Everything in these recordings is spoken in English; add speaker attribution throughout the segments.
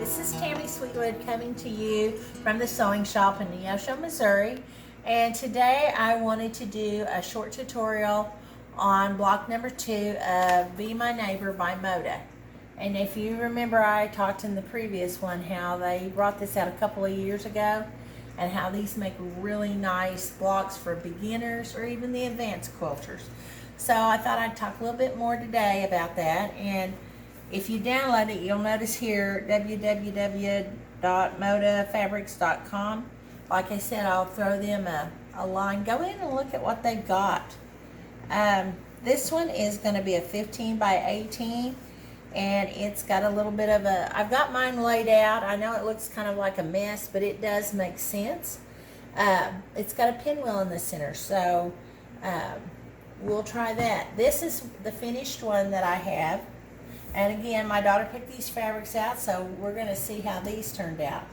Speaker 1: This is Tammy Sweetwood coming to you from the sewing shop in Neosho, Missouri. And today I wanted to do a short tutorial on block number 2 of Be My Neighbor by Moda. And if you remember, I talked in the previous one how they brought this out a couple of years ago and how these make really nice blocks for beginners or even the advanced quilters. So I thought I'd talk a little bit more today about that. And if you download it, you'll notice here www.modafabrics.com. Like I said, I'll throw them a line. Go in and look at what they've got. This one is going to be a 15 by 18, and it's got a little bit of a, I've got mine laid out. I know it looks kind of like a mess, but it does make sense. It's got a pinwheel in the center, so we'll try that. This is the finished one that I have. And again, my daughter picked these fabrics out, so we're going to see how these turned out.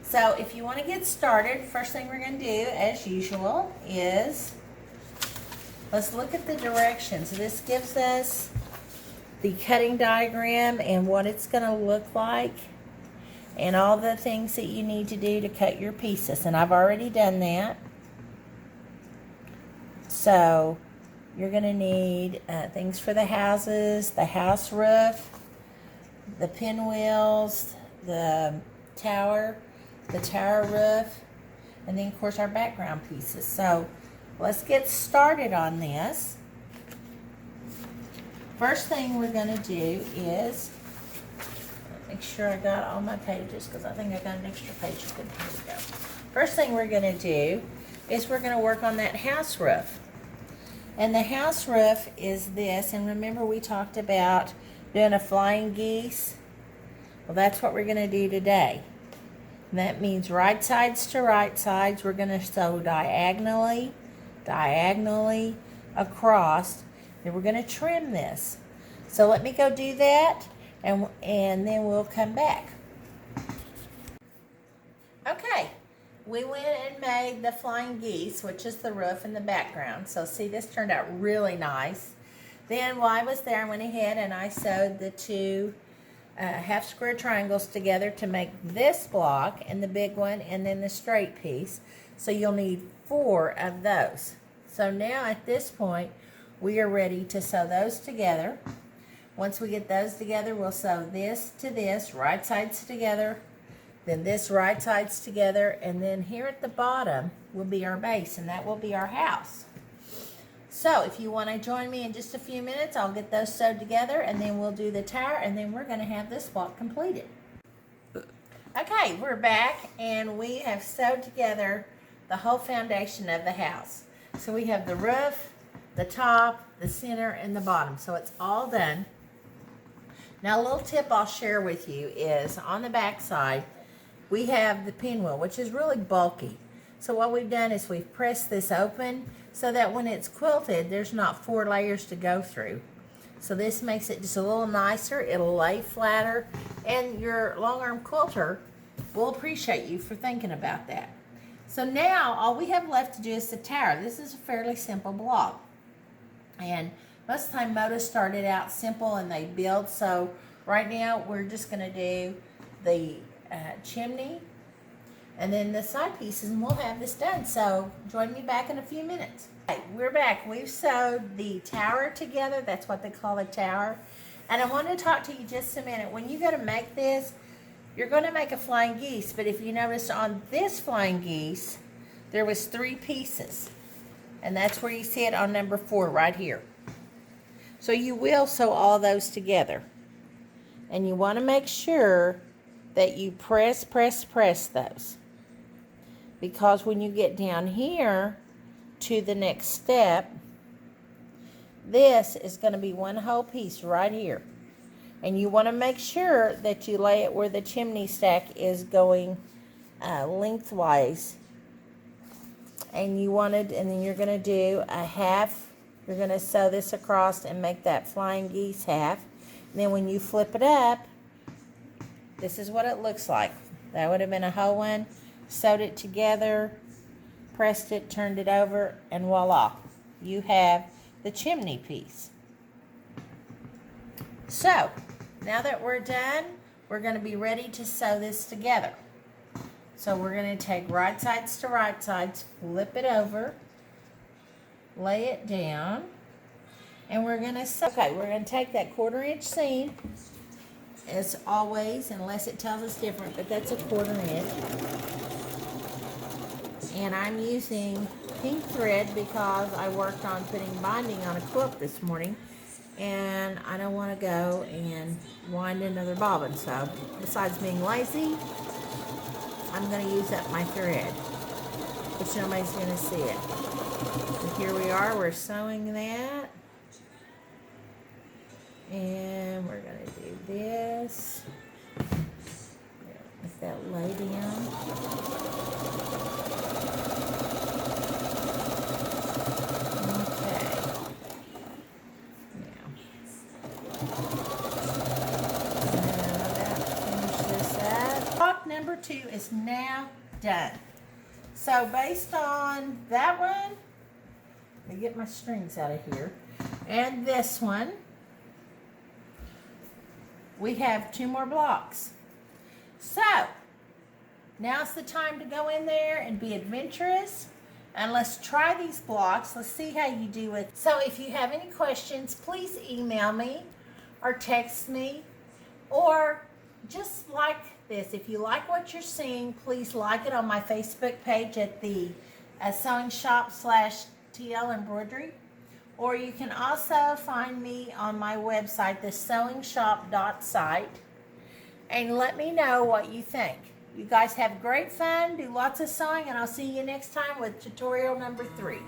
Speaker 1: So if you want to get started, first thing we're going to do, as usual, is let's look at the directions. This gives us the cutting diagram and what it's going to look like and all the things that you need to do to cut your pieces. And I've already done that. So you're going to need things for the houses, the house roof, the pinwheels, the tower roof, and then of course our background pieces. So let's get started on this. First thing we're going to do is make sure I got all my pages, because I think I got an extra page. Here we go. First thing we're going to do is we're going to work on that house roof. And the house roof is this, and remember we talked about doing a flying geese? Well, that's what we're going to do today. And that means right sides to right sides. We're going to sew diagonally across. Then we're going to trim this. So let me go do that, and then we'll come back. Okay. We went and made the flying geese, which is the roof in the background. So see, this turned out really nice. Then while I was there, I went ahead and I sewed the two half square triangles together to make this block, and the big one, and then the straight piece. So you'll need 4 of those. So now at this point, we are ready to sew those together. Once we get those together, we'll sew this to this, right sides together, then this right sides together, and then here at the bottom will be our base, and that will be our house. So if you want to join me in just a few minutes, I'll get those sewed together, and then we'll do the tower, and then we're going to have this block completed. Okay, we're back, and we have sewed together the whole foundation of the house. So we have the roof, the top, the center, and the bottom. So it's all done. Now a little tip I'll share with you is on the back side, we have the pinwheel, which is really bulky. So what we've done is we've pressed this open so that when it's quilted, there's not 4 layers to go through. So this makes it just a little nicer. It'll lay flatter, and your long arm quilter will appreciate you for thinking about that. So now all we have left to do is the tower. This is a fairly simple block. And most of the time Moda started out simple and they build. So right now we're just going to do the chimney and then the side pieces, and we'll have this done. So join me back in a few minutes. Okay, we're back. We've sewed the tower together. That's what they call a tower. And I want to talk to you just a minute. When you go to make this, you're going to make a flying geese, but if you notice on this flying geese, there was 3 pieces, and that's where you see it on number 4 right here. So you will sew all those together, and you want to make sure that you press those, because when you get down here to the next step, this is going to be one whole piece right here, and you want to make sure that you lay it where the chimney stack is going lengthwise, and then you're going to do a half. You're going to sew this across and make that flying geese half, and then when you flip it up, this is what it looks like. That would have been a whole one. Sewed it together, pressed it, turned it over, and voila. You have the chimney piece. So, now that we're done, we're going to be ready to sew this together. So we're going to take right sides to right sides, flip it over, lay it down, and we're going to sew. Okay, we're going to take that 1/4 inch seam, as always, unless it tells us different, but that's a 1/4 inch. And I'm using pink thread because I worked on putting binding on a quilt this morning, and I don't want to go and wind another bobbin. So besides being lazy, I'm going to use up my thread, which nobody's going to see it. And here we are, we're sewing that. And we're going to do this. Let that lay down. Okay. Now block number 2 is now done. So based on that one, let me get my strings out of here, and this one, we have 2 more blocks. So now's the time to go in there and be adventurous, and let's try these blocks. Let's see how you do it. So if you have any questions, please email me or text me, or just like this. If you like what you're seeing, please like it on my Facebook page at the Sewing Shop /TL Embroidery. Or you can also find me on my website, thesewingshop.site, and let me know what you think. You guys have great fun, do lots of sewing, and I'll see you next time with tutorial number 3.